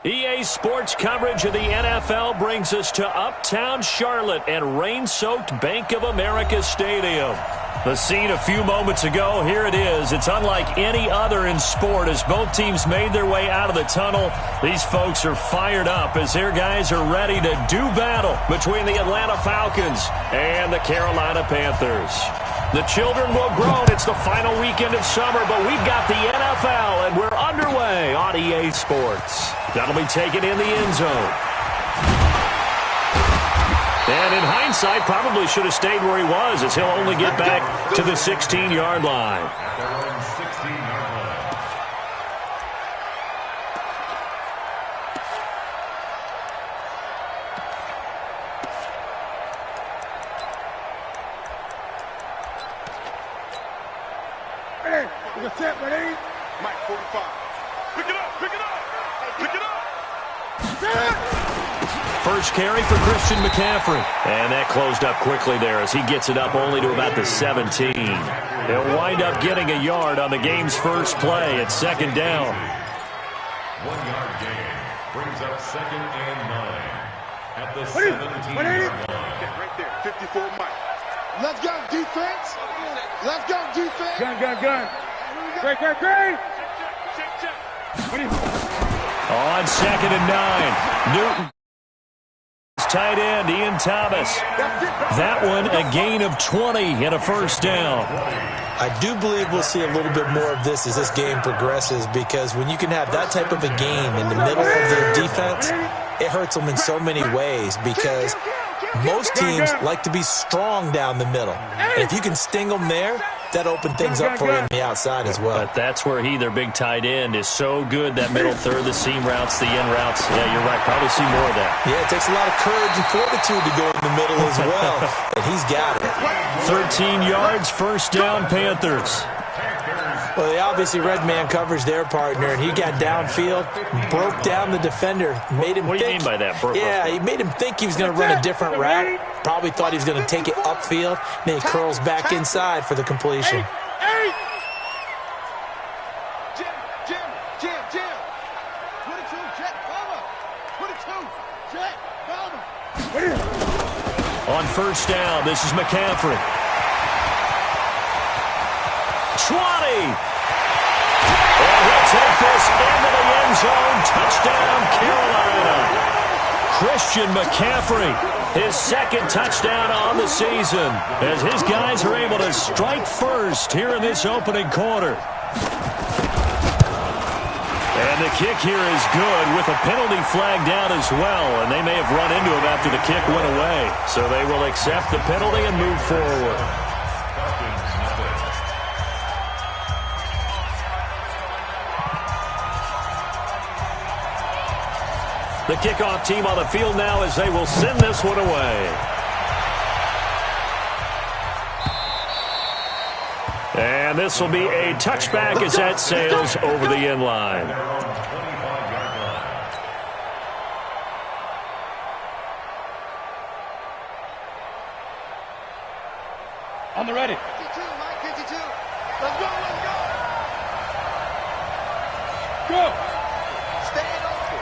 EA Sports coverage of the NFL brings us to Uptown Charlotte and rain-soaked Bank of America Stadium. The scene a few moments ago, here it is. It's unlike any other in sport as both teams made their way out of the tunnel. These folks are fired up as their guys are ready to do battle between the Atlanta Falcons and the Carolina Panthers. The children will grow. It's the final weekend of summer, but we've got the NFL, and we're underway on EA Sports. That'll be taken in the end zone. And in hindsight, probably should have stayed where he was as he'll only get back to the 16-yard line. Mike 45. Pick it up, pick it up, pick it up. First carry for Christian McCaffrey. And that closed up quickly there as he gets it up only to about the 17. He'll wind up getting a yard on the game's first play at second down. 1 yard gain brings up 2nd and 9 at the 17-yard line. Right there, 54 Mike. Let's go, defense. Let's go, defense. Gun. Great. On 2nd and 9, Newton. Tight end, Ian Thomas. That one, a gain of 20 and a first down. I do believe we'll see a little bit more of this as this game progresses, because when you can have that type of a gain in the middle of their defense, it hurts them in so many ways, because most teams like to be strong down the middle. And if you can sting them there, that opens things up for you on the outside as well. But that's where their big tight end, is so good. That middle third, the seam routes, the in routes. Yeah, you're right. Probably see more of that. Yeah, it takes a lot of courage and fortitude to go in the middle as well. And he's got it. 13 yards, first down, Panthers. Well, they obviously red man coverage their partner, and he got downfield, broke down the defender, made him What do you mean by that? He made him think he was going to run a different route. Probably thought he was going to take it upfield. Then he curls back inside for the completion. Jim. 22, jet, cover. 22, jet, cover. On first down, this is McCaffrey. 20. And he'll take this into the end zone. Touchdown, Carolina. Christian McCaffrey, his second touchdown on the season, as his guys are able to strike first here in this opening quarter. And the kick here is good with a penalty flag down as well, and they may have run into him after the kick went away. So they will accept the penalty and move forward. The kickoff team on the field now as they will send this one away. And this will be a touchback as that sails over the end line. On the ready. 52, Mike 52. Let's go. Go. Stay open.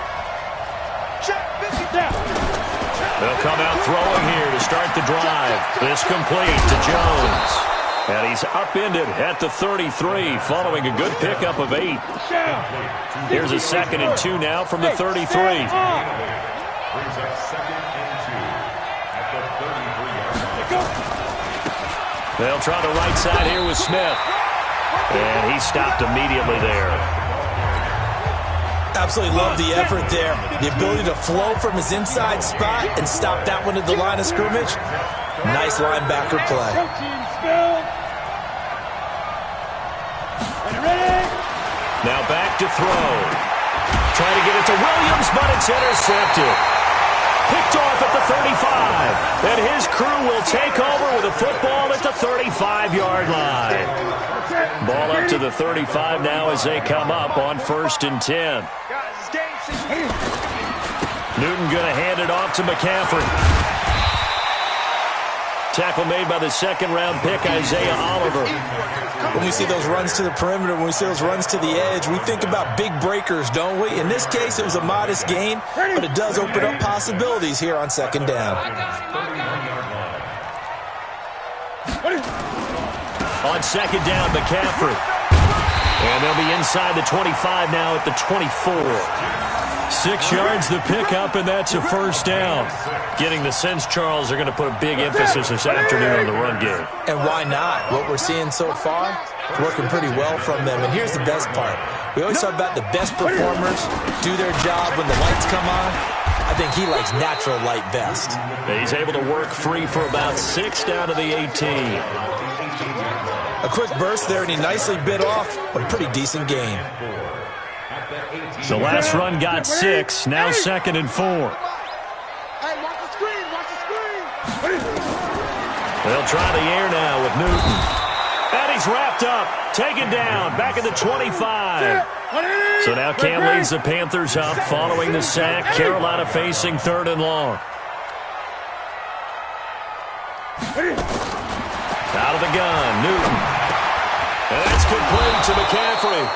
Check, 50 down. They'll come out throwing here to start the drive. This complete to Jones. And he's upended at the 33 following a good pickup of 8. Here's a 2nd and 2 now from the 33. Brings up 2nd and 2 at the 33-yard line. They'll try the right side here with Smith. And he stopped immediately there. Absolutely love the effort there. The ability to flow from his inside spot and stop that one at the line of scrimmage. Nice linebacker play. Now back to throw. Trying to get it to Williams, but it's intercepted. Picked off at the 35. And his crew will take over with a football at the 35-yard line. Ball up to the 35 now as they come up on 1st and 10. Newton going to hand it off to McCaffrey. Tackle made by the second-round pick, Isaiah Oliver. When we see those runs to the perimeter, when we see those runs to the edge, we think about big breakers, don't we? In this case, it was a modest gain, but it does open up possibilities here on second down. On second down, McCaffrey. And they'll be inside the 25 now at the 24. 6 yards the pickup, and that's a first down. Getting the sense, Charles, are going to put a big emphasis this afternoon on the run game. And why not? What we're seeing so far, working pretty well from them. And here's the best part. We always talk about the best performers do their job when the lights come on. I think he likes natural light best. He's able to work free for about 6 down to the 18. A quick burst there, and he nicely bit off a pretty decent gain. The last run got 6, now 2nd and 4. Hey, watch the screen, watch the screen. They'll try the air now with Newton. And he's wrapped up, taken down, back at the 25. So now Cam leads the Panthers up following the sack. Carolina facing 3rd and long. Out of the gun, Newton. And that's complete to McCaffrey.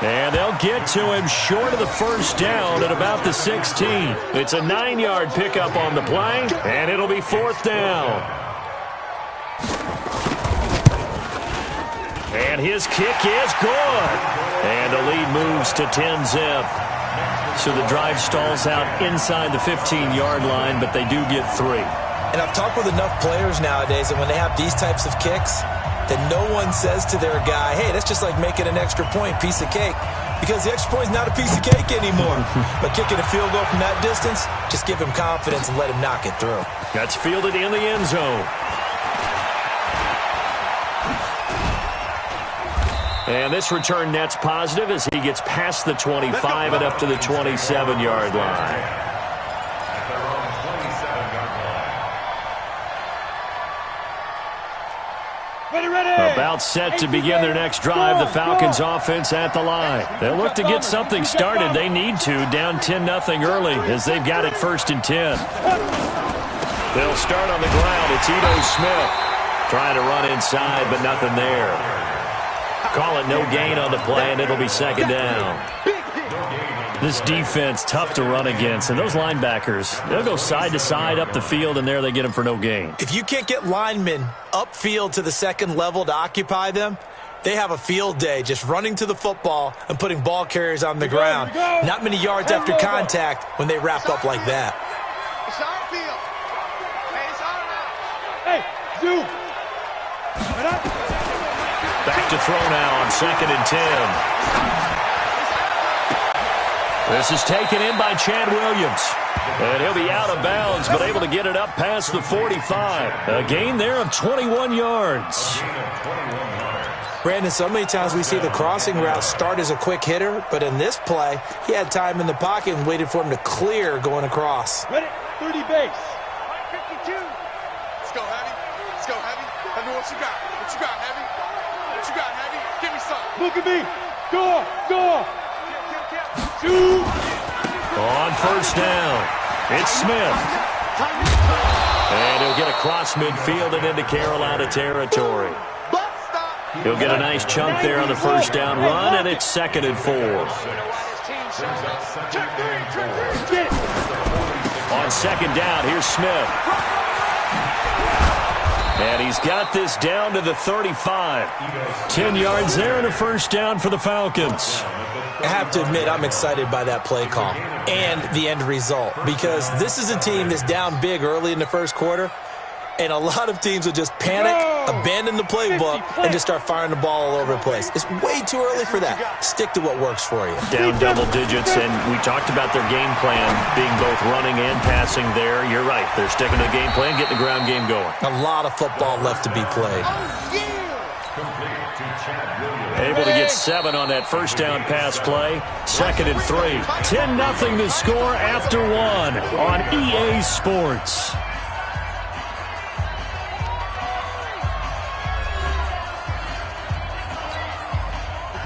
And they'll get to him short of the first down at about the 16. It's a 9-yard pickup on the play, and it'll be 4th down. And his kick is good. And the lead moves to 10-zip. So the drive stalls out inside the 15-yard line, but they do get 3. And I've talked with enough players nowadays that when they have these types of kicks, that no one says to their guy, hey, that's just like making an extra point, piece of cake. Because the extra point is not a piece of cake anymore. But kicking a field goal from that distance, just give him confidence and let him knock it through. That's fielded in the end zone. And this return net's positive as he gets past the 25 and up to the 27-yard line. About set to begin their next drive, the Falcons offense at the line. They'll look to get something started. They need to, down 10-0 early as they've got it 1st and 10. They'll start on the ground. It's Ito Smith trying to run inside, but nothing there. Call it no gain on the play, and it'll be 2nd down. This defense, tough to run against. And those linebackers, they'll go side to side up the field, and there they get them for no gain. If you can't get linemen upfield to the second level to occupy them, they have a field day just running to the football and putting ball carriers on the ground. Not many yards after contact when they wrap up like that. It's our field. Hey, Hey, it's our Zoo. Back to throw now on 2nd and 10. This is taken in by Chad Williams. And he'll be out of bounds, but able to get it up past the 45. A gain there of 21 yards. Brandon, so many times we see the crossing route start as a quick hitter, but in this play, he had time in the pocket and waited for him to clear going across. Ready, 30 base. 52. Let's go, Heavy. Let's go, Heavy. Let me know what you got. What you got, Heavy? What you got, Heavy? Give me something. Look at me. Go. Shoot. On 1st down, it's Smith. And he'll get across midfield and into Carolina territory. He'll get a nice chunk there on the 1st down run, and it's 2nd and 4. On 2nd down, here's Smith. And he's got this down to the 35. 10 yards there and a 1st down for the Falcons. I have to admit, I'm excited by that play call and the end result because this is a team that's down big early in the 1st quarter, and a lot of teams will just panic, abandon the playbook, and just start firing the ball all over the place. It's way too early for that. Stick to what works for you. Down double digits, and we talked about their game plan being both running and passing there. You're right. They're sticking to the game plan, getting the ground game going. A lot of football left to be played. Able to get 7 on that 1st down pass play. 2nd and 3. 10-0 the score after 1 on EA Sports.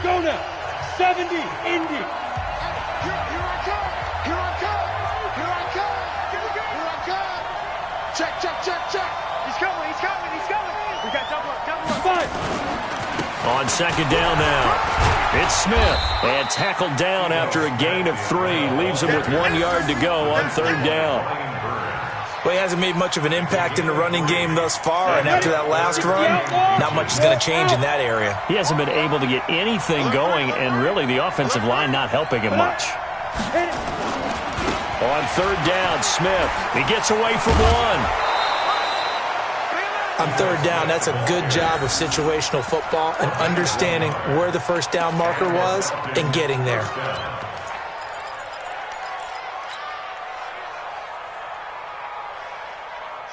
Go now. 70, Indy. Here I come. Here I come. Here I come. Here I come. Check. He's coming. On second down now, it's Smith. And tackled down after a gain of 3. Leaves him with 1 yard to go on third down. Well, he hasn't made much of an impact in the running game thus far, and after that last run, not much is going to change in that area. He hasn't been able to get anything going, and really the offensive line not helping him much. On third down, Smith. He gets away from 1. On third down, that's a good job of situational football and understanding where the first down marker was and getting there.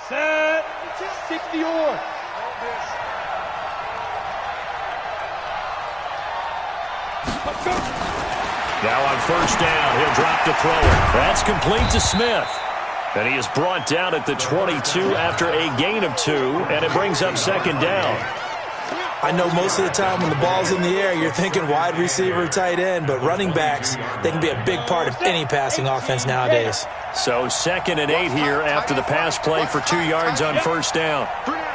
Set. 60 or. Now on first down, he'll drop to throw it. That's complete to Smith. And he is brought down at the 22 after a gain of 2, and it brings up second down. I know most of the time when the ball's in the air, you're thinking wide receiver, tight end, but running backs, they can be a big part of any passing offense nowadays. So 2nd and 8 here after the pass play for 2 yards on first down. 3 down.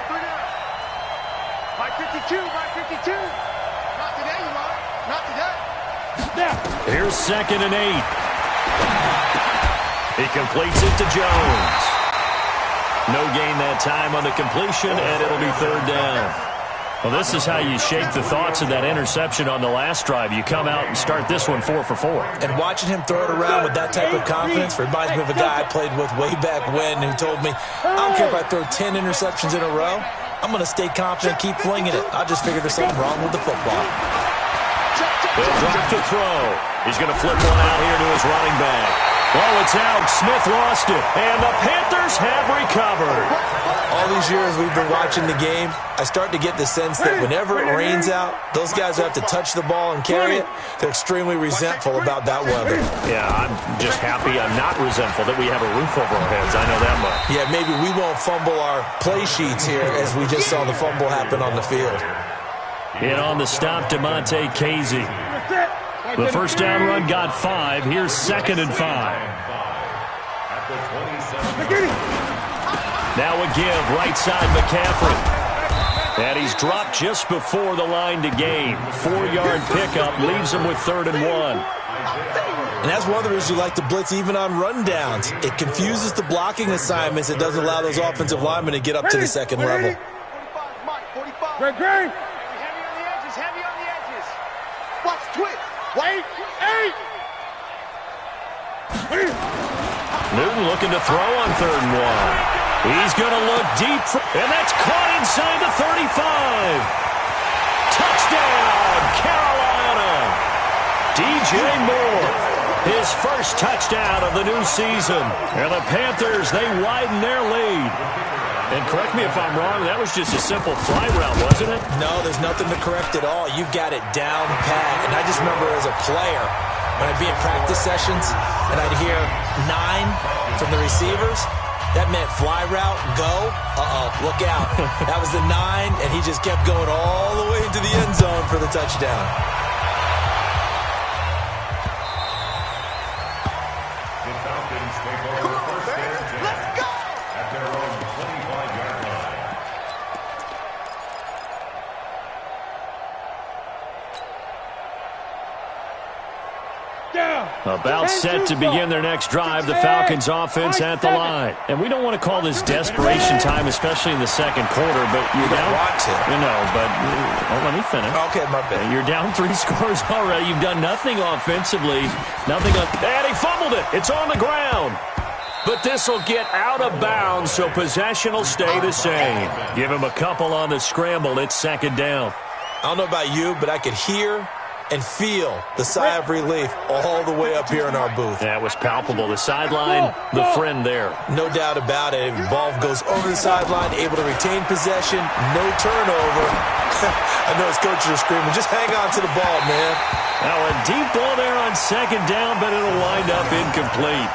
552. Not today, you are. Not today. Here's 2nd and 8. He completes it to Jones. No gain that time on the completion, and it'll be third down. Well, this is how you shake the thoughts of that interception on the last drive. You come out and start this one 4 for 4. And watching him throw it around with that type of confidence reminds me of a guy I played with way back when who told me, I don't care if I throw 10 interceptions in a row. I'm going to stay confident, keep flinging it. I just figured there's something wrong with the football. He'll drop to throw. He's going to flip one out here to his running back. Oh, it's out. Smith lost it. And the Panthers have recovered. All these years we've been watching the game, I start to get the sense that whenever it rains out, those guys who have to touch the ball and carry it, they're extremely resentful about that weather. Yeah, I'm just happy I'm not resentful that we have a roof over our heads. I know that much. Yeah, maybe we won't fumble our play sheets here as we just saw the fumble happen on the field. In on the stop, DeMonte Casey. The first down run got 5. Here's 2nd and 5. Now a give, right side McCaffrey. And he's dropped just before the line to gain. 4-yard pickup leaves him with 3rd and 1. And that's one of the reasons you like to blitz even on rundowns. It confuses the blocking assignments. It doesn't allow those offensive linemen to get up to the second level. 45. Great. Heavy on the edges. Watch twitch. Wait. 8. Newton looking to throw on 3rd and 1. He's going to look deep, and that's caught inside the 35. Touchdown, Carolina. DJ Moore, his first touchdown of the new season. And the Panthers, they widen their lead. And correct me if I'm wrong, that was just a simple fly route, wasn't it? No, there's nothing to correct at all. You've got it down pat. And I just remember as a player, when I'd be in practice sessions and I'd hear 9 from the receivers, that meant fly route, go. Look out. That was the 9, and he just kept going all the way into the end zone for the touchdown. Let's go. At their own 25-yard line. About set to begin their next drive, the Falcons offense at the line. And we don't want to call this desperation time, especially in the second quarter, but you're down. You know, but let me finish. Okay, my bad. You're down 3 scores already. You've done nothing offensively. Nothing on. And he fumbled it. It's on the ground. But this will get out of bounds, so possession will stay the same. Give him a couple on the scramble. It's 2nd down. I don't know about you, but I could hear and feel the sigh of relief all the way up here in our booth. That was palpable. The sideline, the friend there. No doubt about it. Ball goes over the sideline, able to retain possession, no turnover. I know his coaches are screaming, just hang on to the ball, man. Now a deep ball there on 2nd down, but it'll wind up incomplete.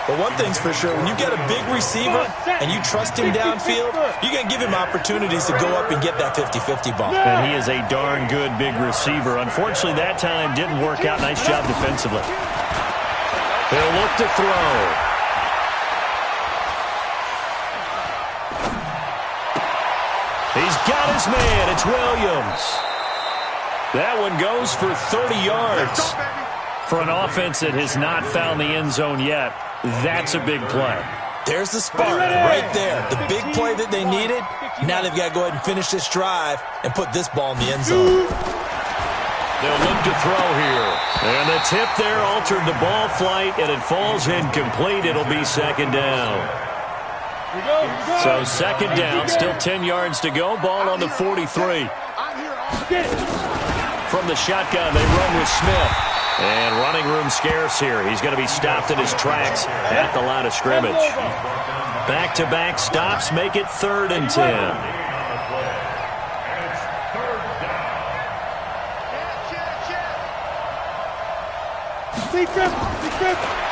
But one thing's for sure, when you get a big receiver and you trust him downfield, you're going to give him opportunities to go up and get that 50-50 ball. And he is a darn good big receiver. Unfortunately, that time didn't work out. Nice job defensively. He'll look to throw. He's got his man. It's Williams. That one goes for 30 yards. For an offense that has not found the end zone yet, that's a big play. There's the spark right there. The big play that they needed. Now they've got to go ahead and finish this drive and put this ball in the end zone. They'll look to throw here. And the tip there altered the ball flight, and it falls incomplete. It'll be second down. So second down, still 10 yards to go. Ball on the 43. From the shotgun, they run with Smith. And running room scarce here. He's going to be stopped in his tracks at the line of scrimmage. Back-to-back stops make it 3rd and 10.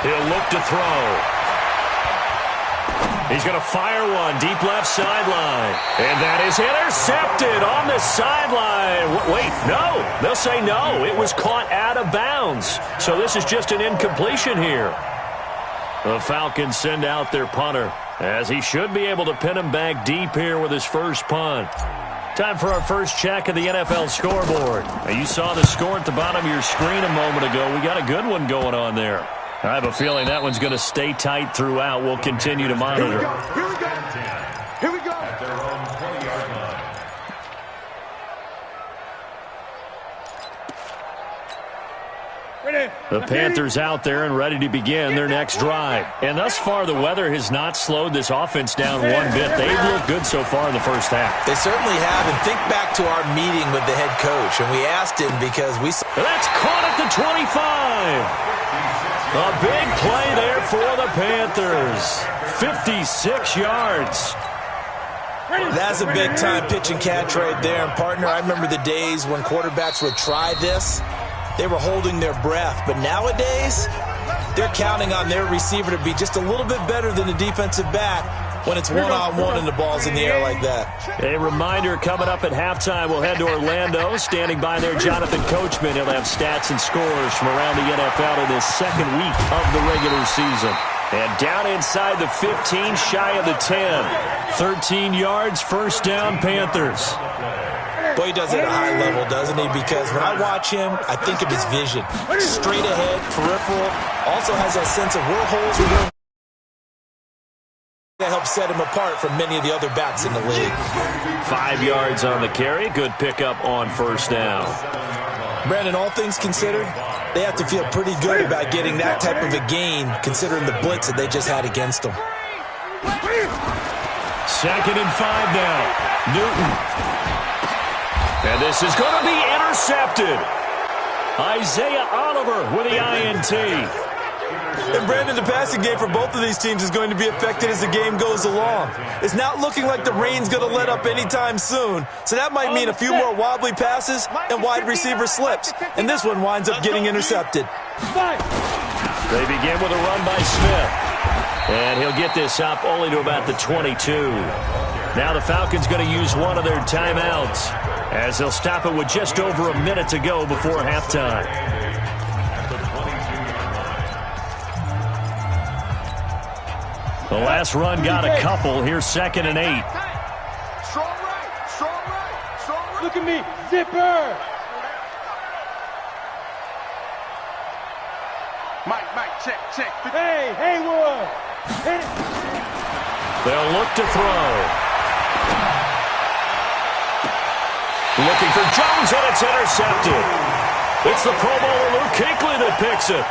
He'll look to throw. He's going to fire one deep left sideline. And that is intercepted on the sideline. Wait, no. They'll say no. It was caught out of bounds. So this is just an incompletion here. The Falcons send out their punter, as he should be able to pin him back deep here with his first punt. Time for our first check of the NFL scoreboard. Now, you saw the score at the bottom of your screen a moment ago. We got a good one going on there. I have a feeling that one's going to stay tight throughout. We'll continue to monitor. Here we go. Here we go. At their own 20-yard line. The Panthers out there and ready to begin their next drive. And thus far, the weather has not slowed this offense down one bit. They've looked good so far in the first half. They certainly have. And think back to our meeting with the head coach. And we asked him because we saw... That's caught at the 25. A big play there for the Panthers. 56 yards. That's a big-time pitch and catch right there. And, partner, I remember the days when quarterbacks would try this. They were holding their breath. But nowadays, they're counting on their receiver to be just a little bit better than the defensive back when it's one-on-one and the ball's in the air like that. A reminder, coming up at halftime, we'll head to Orlando. Standing by there, Jonathan Coachman. He'll have stats and scores from around the NFL in this second week of the regular season. And down inside the 15, shy of the 10. 13 yards, first down, Panthers. Boy, he does it at a high level, doesn't he? Because when I watch him, I think of his vision. Straight ahead, peripheral. Also has that sense of where holes are going. That helps set him apart from many of the other backs in the league. 5 yards on the carry. Good pickup on first down. Brandon, all things considered, they have to feel pretty good about getting that type of a gain, considering the blitz that they just had against them. 2nd and 5 now. Newton. And this is going to be intercepted. Isaiah Oliver with the INT. And, Brandon, the passing game for both of these teams is going to be affected as the game goes along. It's not looking like the rain's going to let up anytime soon, so that might mean a few more wobbly passes and wide receiver slips. And this one winds up getting intercepted. They begin with a run by Smith. And he'll get this up only to about the 22. Now the Falcons going to use one of their timeouts, as they'll stop it with just over a minute to go before halftime. The last run got a couple. Here's 2nd and 8. Strong right, strong right, strong right. Look at me, zipper. Mike, check. Hey, Haywood. Hit it. They'll look to throw. Looking for Jones, and it's intercepted. It's the Pro Bowler Luke Kuechly that picks it.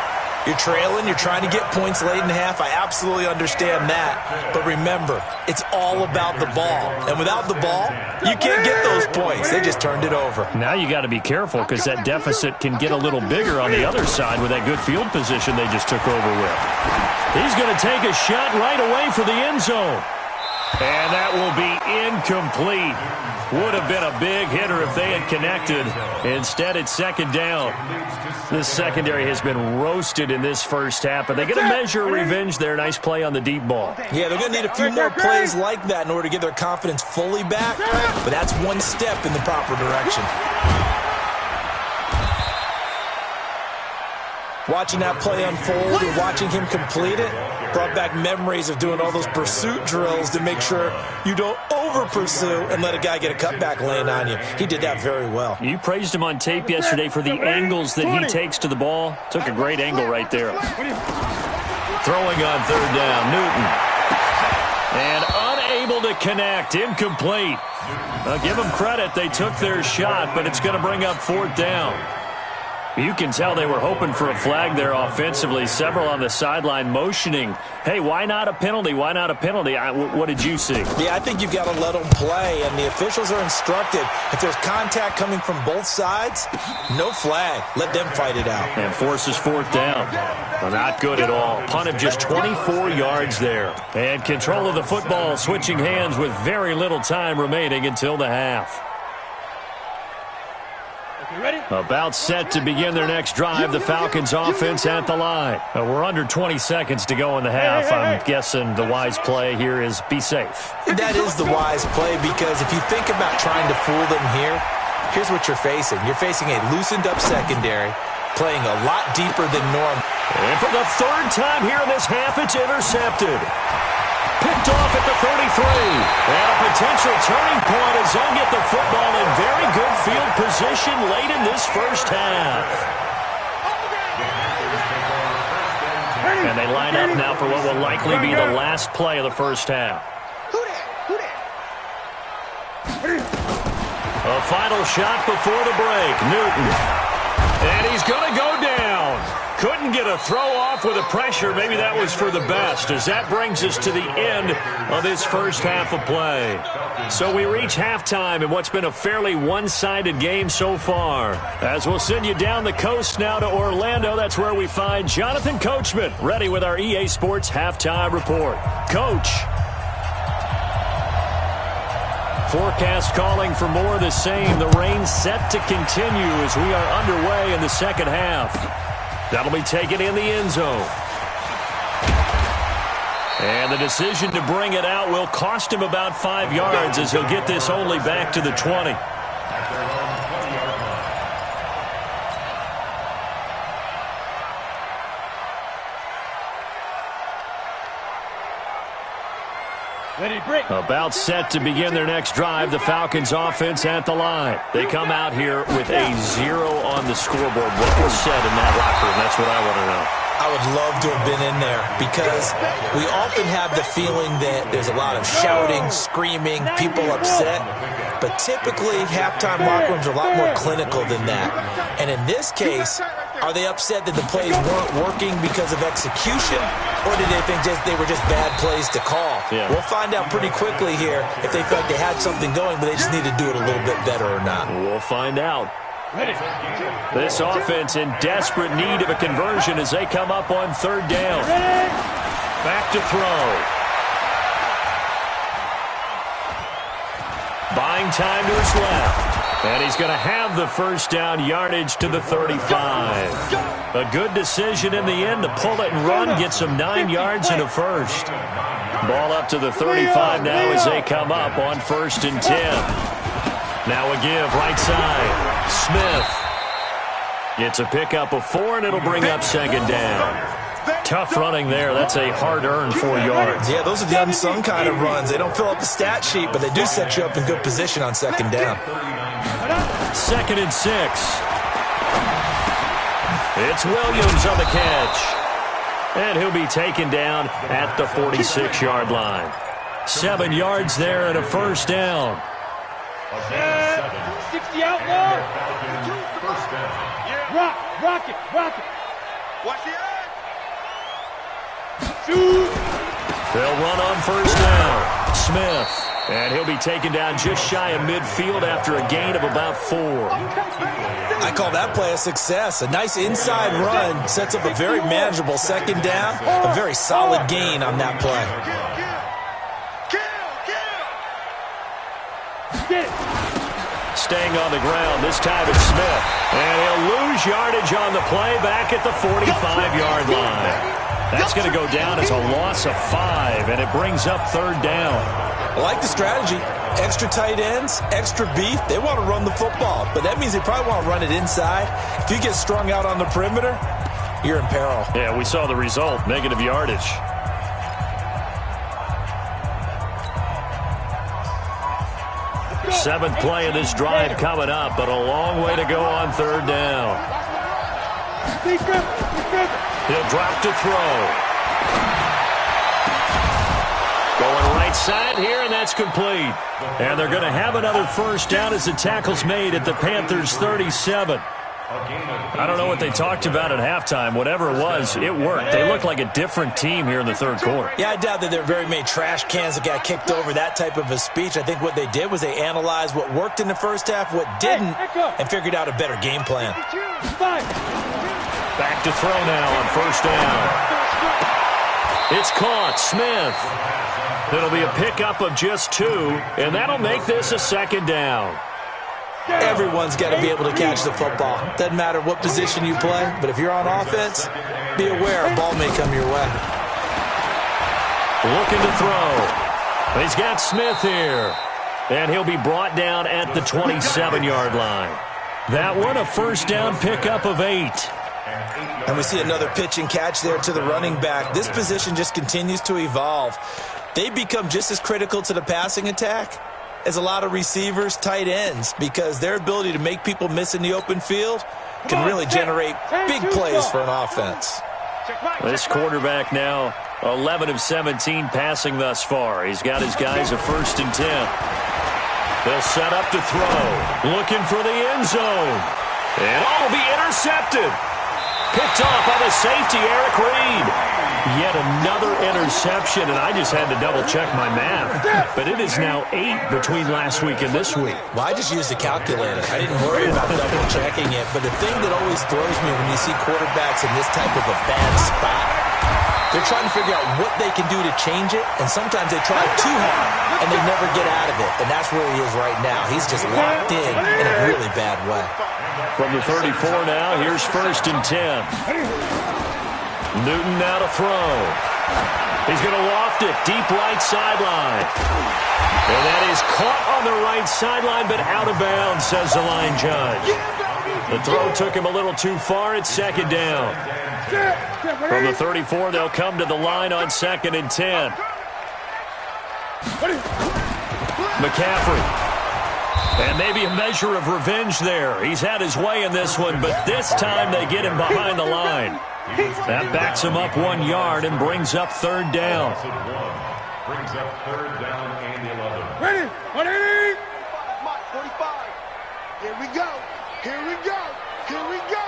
You're trailing, you're trying to get points late in half. I absolutely understand that. But remember, it's all about the ball. And without the ball, you can't get those points. They just turned it over. Now you got to be careful, because that deficit can get a little bigger on the other side with that good field position they just took over with. He's going to take a shot right away for the end zone. And that will be incomplete. Would have been a big hitter if they had connected. Instead, it's 2nd down. This secondary has been roasted in this first half, but they're going to measure revenge there. Nice play on the deep ball. Yeah, they're going to need a few more plays like that in order to get their confidence fully back, but that's one step in the proper direction. Watching that play unfold and watching him complete it brought back memories of doing all those pursuit drills to make sure you don't over-pursue and let a guy get a cutback lane on you. He did that very well. You praised him on tape yesterday for the angles that he takes to the ball. Took a great angle right there. Throwing on third down, Newton. And unable to connect, incomplete. I'll give them credit, they took their shot, but it's going to bring up fourth down. You can tell they were hoping for a flag there offensively. Several on the sideline motioning, hey, why not a penalty? Why not a penalty? What did you see? Yeah, I think you've got to let them play, and the officials are instructed. If there's contact coming from both sides, no flag. Let them fight it out. And forces fourth down. Well, not good at all. Punt of just 24 yards there. And control of the football, switching hands with very little time remaining until the half. About set to begin their next drive, the Falcons offense at the line. We're under 20 seconds to go in the half. I'm guessing the wise play here is be safe. That is the wise play, because if you think about trying to fool them here, here's what you're facing. You're facing a loosened up secondary, playing a lot deeper than normal. And for the third time here in this half, it's intercepted. Picked off at the 33. And a potential turning point as they'll get the football in very good field position late in this first half. And they line up now for what will likely be the last play of the first half. A final shot before the break. Newton. And he's going to go down. Couldn't get a throw off with the pressure. Maybe that was for the best, as that brings us to the end of this first half of play. So we reach halftime in what's been a fairly one-sided game so far. As we'll send you down the coast now to Orlando, that's where we find Jonathan Coachman, ready with our EA Sports halftime report. Coach. Forecast calling for more of the same. The rain set to continue as we are underway in the second half. That'll be taken in the end zone. And the decision to bring it out will cost him about 5 yards, as he'll get this only back to the 20. About set to begin their next drive, the Falcons offense at the line. They come out here with a 0 on the scoreboard. What was said in that locker room? That's what I want to know. I would love to have been in there, because we often have the feeling that there's a lot of shouting, screaming, people upset. But typically, halftime locker rooms are a lot more clinical than that. And in this case, are they upset that the plays weren't working because of execution, or did they think they were just bad plays to call? Yeah. We'll find out pretty quickly here if they felt like they had something going, but they just need to do it a little bit better or not. We'll find out. This offense in desperate need of a conversion as they come up on third down. Back to throw. Buying time to his left. And he's going to have the first down yardage to the 35. A good decision in the end to pull it and run, get some 9 yards and a first. Ball up to the 35 now as they come up on 1st and 10. Now a give right side. Smith gets a pickup of 4, and it'll bring up 2nd down. Tough running there. That's a hard-earned 4 yards. Yeah, those are the unsung kind of runs. They don't fill up the stat sheet, but they do set you up in good position on 2nd down. 2nd and 6. It's Williams on the catch. And he'll be taken down at the 46-yard line. 7 yards there and a first down. 60 outlaw. Rock it. Watch the eye. Shoot. They'll run on first down. Smith. And he'll be taken down just shy of midfield after a gain of about 4. I call that play a success. A nice inside run sets up a very manageable 2nd down. A very solid gain on that play. Staying on the ground, this time it's Smith. And he'll lose yardage on the play back at the 45-yard line. That's going to go down as a loss of 5, and it brings up 3rd down. I like the strategy. Extra tight ends, extra beef. They want to run the football, but that means they probably want to run it inside. If you get strung out on the perimeter, you're in peril. Yeah, we saw the result, negative yardage. Seventh play of this drive coming up, but a long way to go on third down. He'll drop to throw. Going right side here, and that's complete. And they're going to have another first down as the tackle's made at the Panthers' 37. I don't know what they talked about at halftime. Whatever it was, it worked. They looked like a different team here in the third quarter. Yeah, I doubt that there are very many trash cans that got kicked over, that type of a speech. I think what they did was they analyzed what worked in the first half, what didn't, and figured out a better game plan. Back to throw now on first down. It's caught. Smith. It'll be a pickup of just 2, and that'll make this a second down. Everyone's got to be able to catch the football. Doesn't matter what position you play, but if you're on offense, be aware a ball may come your way. Looking to throw. He's got Smith here, and he'll be brought down at the 27-yard line. That one, a first down pickup of 8. And we see another pitch and catch there to the running back. This position just continues to evolve. They become just as critical to the passing attack as a lot of receivers, tight ends, because their ability to make people miss in the open field can really generate big plays for an offense. This quarterback now 11 of 17 passing thus far. He's got his guys a 1st and 10. They'll set up to throw. Looking for the end zone. And all will be intercepted. Picked off by the safety, Eric Reed. Yet another interception, and I just had to double-check my math. But it is now 8 between last week and this week. Well, I just used a calculator. I didn't worry about double-checking it. But the thing that always throws me when you see quarterbacks in this type of a bad spot, they're trying to figure out what they can do to change it, and sometimes they try too hard, and they never get out of it. And that's where he is right now. He's just locked in a really bad way. From the 34 now, here's 1st and 10. Newton now to throw. He's going to loft it deep right sideline. And that is caught on the right sideline, but out of bounds, says the line judge. The throw took him a little too far. It's 2nd down. From the 34, they'll come to the line on 2nd and 10. McCaffrey. And maybe a measure of revenge there. He's had his way in this one, but this time they get him behind the line. That backs him up 1 yard and brings up 3rd down. Brings up 3rd down and 11. Ready? 45. Here we go. Here we go. Here we go.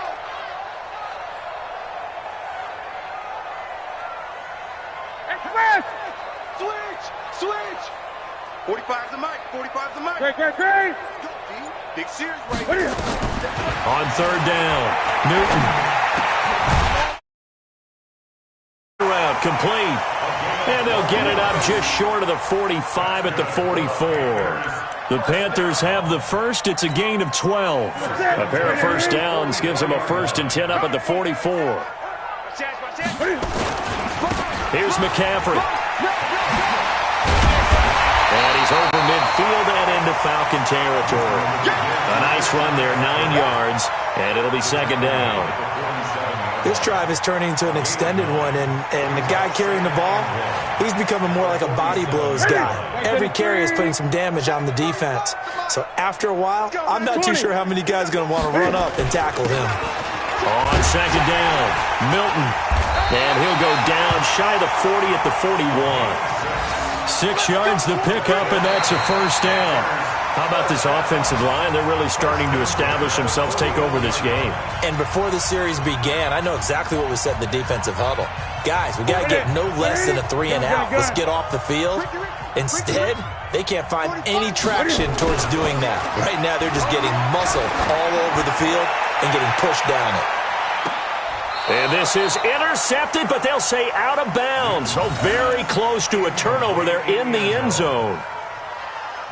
Express. Switch. 45's the mic. 45's the mic. Great. Big series right here. On 3rd down, Newton. Route complete. And they'll get it up just short of the 45 at the 44. The Panthers have the first. It's a gain of 12. A pair of first downs gives them a 1st and 10 up at the 44. Here's McCaffrey. And he's over midfield and into Falcon territory. A nice run there, 9 yards, and it'll be 2nd down. This drive is turning into an extended one, and the guy carrying the ball, he's becoming more like a body blows guy. Every carry is putting some damage on the defense. So after a while, I'm not too sure how many guys are going to want to run up and tackle him. On 2nd down, Milton. And he'll go down shy of the 40 at the 41. 6 yards the pickup, and that's a 1st down. How about this offensive line? They're really starting to establish themselves, take over this game. And before the series began, I know exactly what was said in the defensive huddle. Guys, we got to get no less than a 3 and out. Let's get off the field. Instead, they can't find any traction towards doing that. Right now, they're just getting muscle all over the field and getting pushed down it. And this is intercepted, but they'll say out of bounds. So very close to a turnover there in the end zone.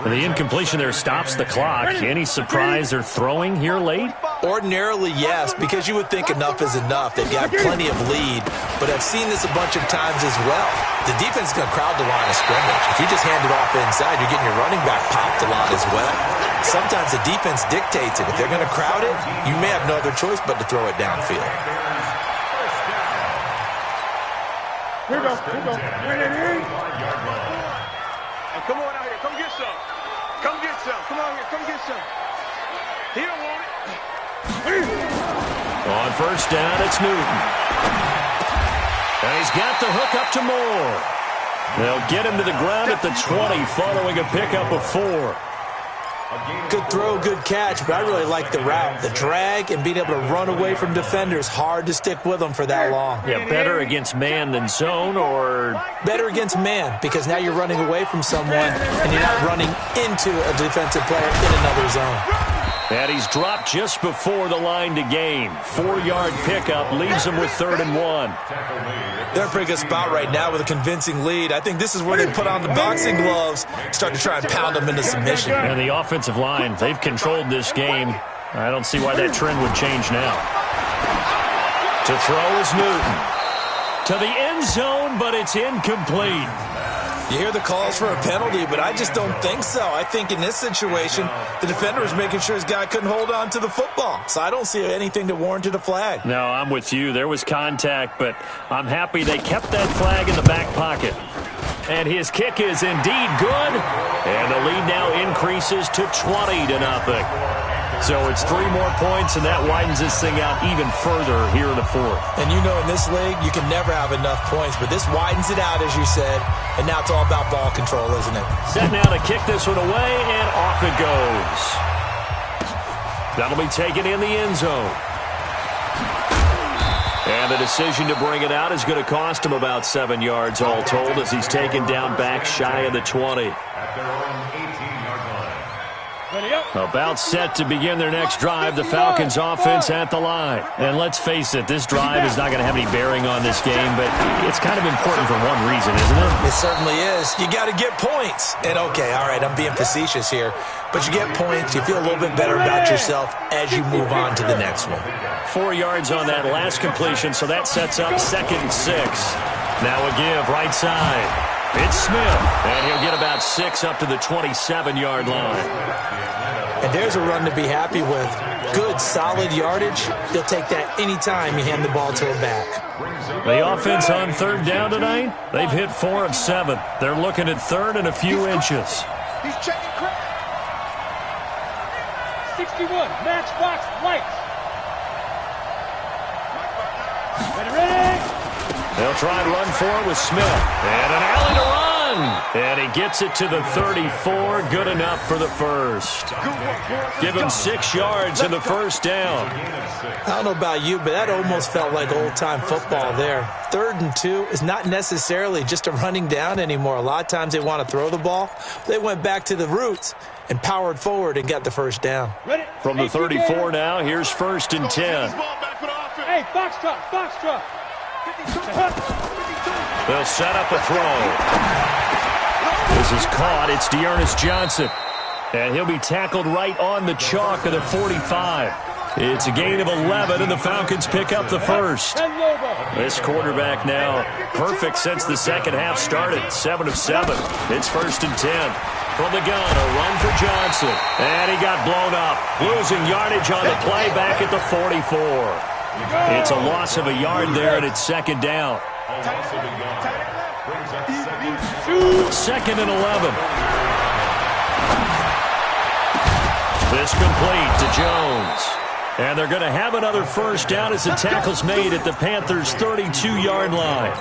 The incompletion there stops the clock. Any surprise they're throwing here late? Ordinarily, yes, because you would think enough is enough. They've got plenty of lead, but I've seen this a bunch of times as well. The defense is going to crowd the line of scrimmage. If you just hand it off inside, you're getting your running back popped a lot as well. Sometimes the defense dictates it. If they're going to crowd it, you may have no other choice but to throw it downfield. Here we go. Hey, come on out here. Come get some. Come get some. Come on here. Come get some. He don't want it. On first down, it's Newton. And he's got the hook up to Moore. They'll get him to the ground at the 20 following a pickup of 4. Good throw, good catch, but I really like the route. The drag and being able to run away from defenders, hard to stick with them for that long. Yeah, better against man than zone, or better against man, because now you're running away from someone and you're not running into a defensive player in another zone. And he's dropped just before the line to gain. 4-yard pickup leaves him with 3rd and 1. They're in a pretty good spot right now with a convincing lead. I think this is where they put on the boxing gloves, start to try and pound them into submission. And the offensive line, they've controlled this game. I don't see why that trend would change now. To throw is Newton. To the end zone, but it's incomplete. You hear the calls for a penalty, but I just don't think so. I think in this situation, the defender is making sure his guy couldn't hold on to the football. So I don't see anything that warranted a flag. No, I'm with you. There was contact, but I'm happy they kept that flag in the back pocket. And his kick is indeed good. And the lead now increases to 20-0. So it's 3 more points, and that widens this thing out even further here in the 4th. And you know in this league, you can never have enough points, but this widens it out, as you said. And now it's all about ball control, isn't it? Set now to kick this one away, and off it goes. That'll be taken in the end zone. And the decision to bring it out is going to cost him about 7 yards all told, as he's taken down back shy of the 20. At their own 18-yard line. About set to begin their next drive, the Falcons offense at the line. And let's face it, this drive is not going to have any bearing on this game, but it's kind of important for one reason, isn't it? It certainly is. You got to get points. And okay, all right, I'm being facetious here, but you get points, you feel a little bit better about yourself as you move on to the next one. 4 yards on that last completion, so that sets up 2nd and 6. Now a give right side. It's Smith, and he'll get about 6 up to the 27-yard line. And there's a run to be happy with. Good, solid yardage. He'll take that anytime you hand the ball to a back. The offense on 3rd down tonight, they've hit 4 of 7. They're looking at 3rd and a few inches. He's checking crap. 61, matchbox lights. Ready? They'll try and run for it with Smith. And an alley to run. And he gets it to the 34. Good enough for the first. Give him 6 yards in the first down. I don't know about you, but that almost felt like old-time football there. 3rd and 2 is not necessarily just a running down anymore. A lot of times they want to throw the ball. They went back to the roots and powered forward and got the first down. From the 34 now, here's 1st and 10. Hey, foxtrot. They'll set up a throw. This is caught. It's Dearness Johnson. And he'll be tackled right on the chalk of the 45. It's a gain of 11, and the Falcons pick up the first. This quarterback now perfect since the second half started. 7 of 7. It's 1st and 10. From the gun, a run for Johnson. And he got blown up. Losing yardage on the play back at the 44. It's a loss of a yard there, and it's 2nd down. 2nd and 11. This complete to Jones. And they're going to have another first down as the tackle's made at the Panthers' 32-yard line.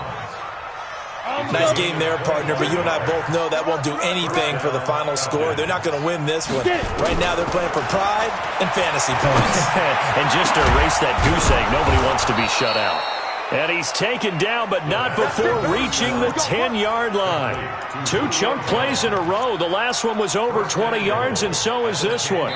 Nice game there, partner, but you and I both know that won't do anything for the final score. They're not going to win this one. Right now they're playing for pride and fantasy points. And just to erase that goose egg, nobody wants to be shut out. And he's taken down, but not before reaching the 10-yard line. 2 chunk plays in a row. The last one was over 20 yards, and so is this one.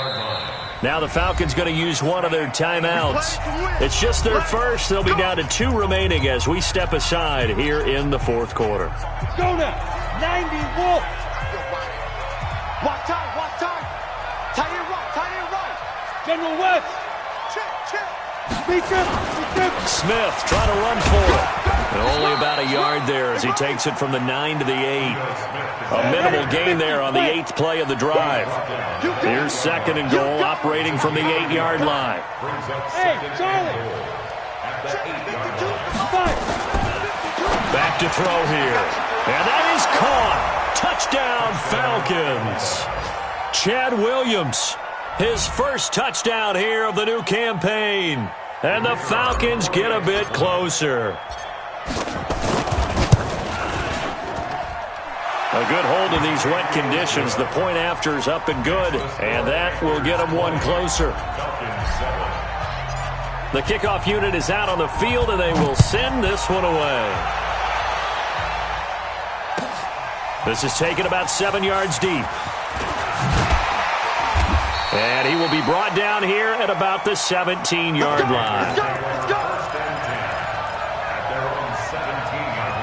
Now the Falcons going to use one of their timeouts. It's just their first. They'll be down to 2 remaining as we step aside here in the 4th quarter. Go now. 90 Wolf. Walk time. Tight end right. General West. Check. Smith trying to run for it. And only about a yard there as he takes it from the 9 to the 8. A minimal gain there on the 8th play of the drive. Here's 2nd and goal, operating from the 8-yard line. Hey, Charlie. Back to throw here. And that is caught. Touchdown, Falcons. Chad Williams. His first touchdown here of the new campaign. And the Falcons get a bit closer. A good hold in these wet conditions. The point after is up and good. And that will get them one closer. The kickoff unit is out on the field, and they will send this one away. This is taken about 7 yards deep. And he will be brought down here at about the 17-yard line. First and 10 at their own 17-yard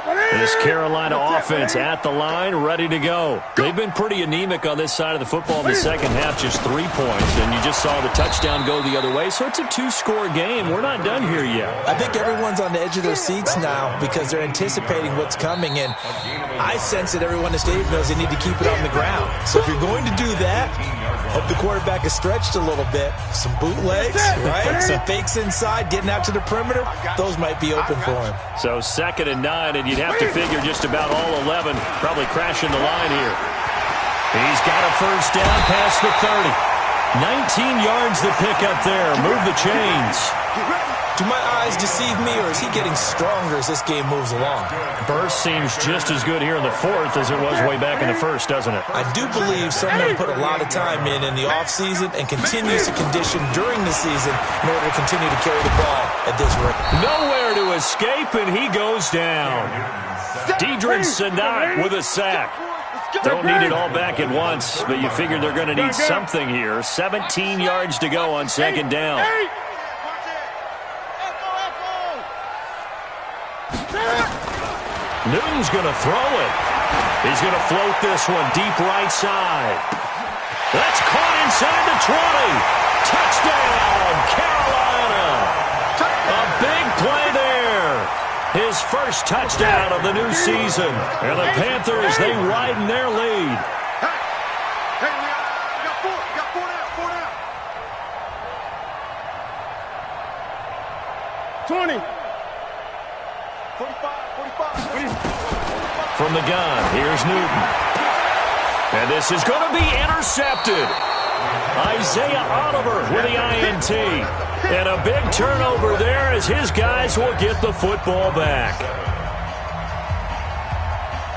line. This Carolina offense at the line, ready to go. They've been pretty anemic on this side of the football in the second half, just 3 points. And you just saw the touchdown go the other way, so it's a 2-score game. We're not done here yet. I think everyone's on the edge of their seats now because they're anticipating what's coming. And I sense that everyone in the stadium knows they need to keep it on the ground. So if you're going to do that, hope the quarterback is stretched a little bit. Some bootlegs, right? Some fakes inside, getting out to the perimeter. Those might be open for him. So 2nd and 9, and you'd have to figure just about all 11 probably crashing the line here. He's got a first down past the 30. 19 yards to pick up there. Move the chains. Do my eyes deceive me, or is he getting stronger as this game moves along? Burst seems just as good here in the 4th as it was way back in the 1st, doesn't it? I do believe someone put a lot of time in the offseason and continues to condition during the season in order to continue to carry the ball at this rate. Nowhere to escape, and he goes down. Deidre Sanat with a sack. Don't need it all back at once, but you figure they're going to need something here. 17 yards to go on 2nd down. Newton's going to throw it. He's going to float this one deep right side. That's caught inside the 20. Touchdown, Carolina. A big play there. His first touchdown of the new season. And the Panthers, they widen their lead. Hey, we got 4. We got 4 down. 20. 45. From the gun, here's Newton. And this is going to be intercepted. Isaiah Oliver with the INT. And a big turnover there as his guys will get the football back.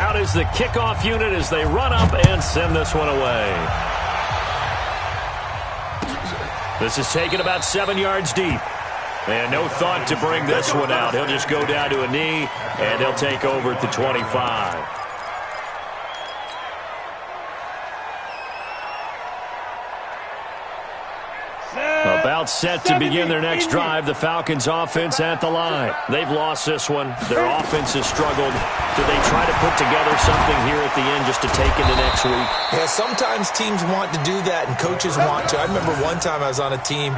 Out is the kickoff unit as they run up and send this one away. This is taken about 7 yards deep. And no thought to bring this one out. He'll just go down to a knee, and he'll take over at the 25. About set to begin their next drive. The Falcons offense at the line. They've lost this one. Their offense has struggled. Do they try to put together something here at the end just to take into next week? Yeah, sometimes teams want to do that and coaches want to. I remember one time I was on a team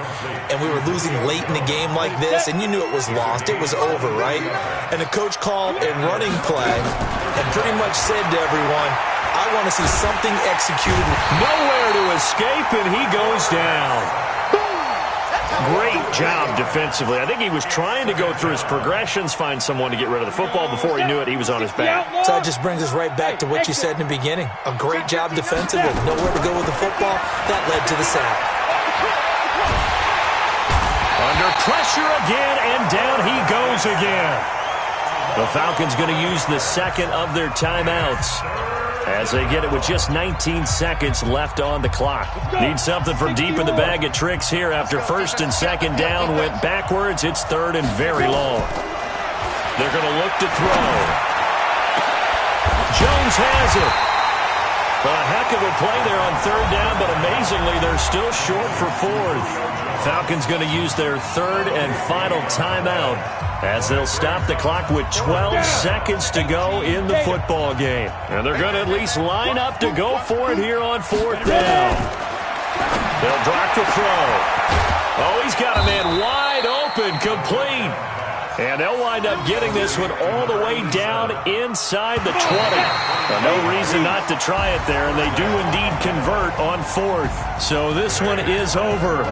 and we were losing late in the game like this, and you knew it was lost. It was over, right? And the coach called a running play and pretty much said to everyone, I want to see something executed. Nowhere to escape, and he goes down. Great job defensively. I think he was trying to go through his progressions, find someone to get rid of the football. Before he knew it, he was on his back. So that just brings us right back to what you said in the beginning. A great job defensively. Nowhere to go with the football. That led to the sack. Under pressure again, and down he goes again. The Falcons going to use the second of their timeouts as they get it with just 19 seconds left on the clock. Need something from deep in the bag of tricks here after 1st and 2nd down went backwards. It's 3rd and very long. They're going to look to throw. Jones has it. A heck of a play there on 3rd down, but amazingly, they're still short for 4th. Falcons going to use their 3rd and final timeout as they'll stop the clock with 12 seconds to go in the football game. And they're going to at least line up to go for it here on 4th down. They'll drop the throw. Oh, he's got a man wide open, complete. And they'll wind up getting this one all the way down inside the 20. No reason not to try it there, and they do indeed convert on 4th. So this one is over.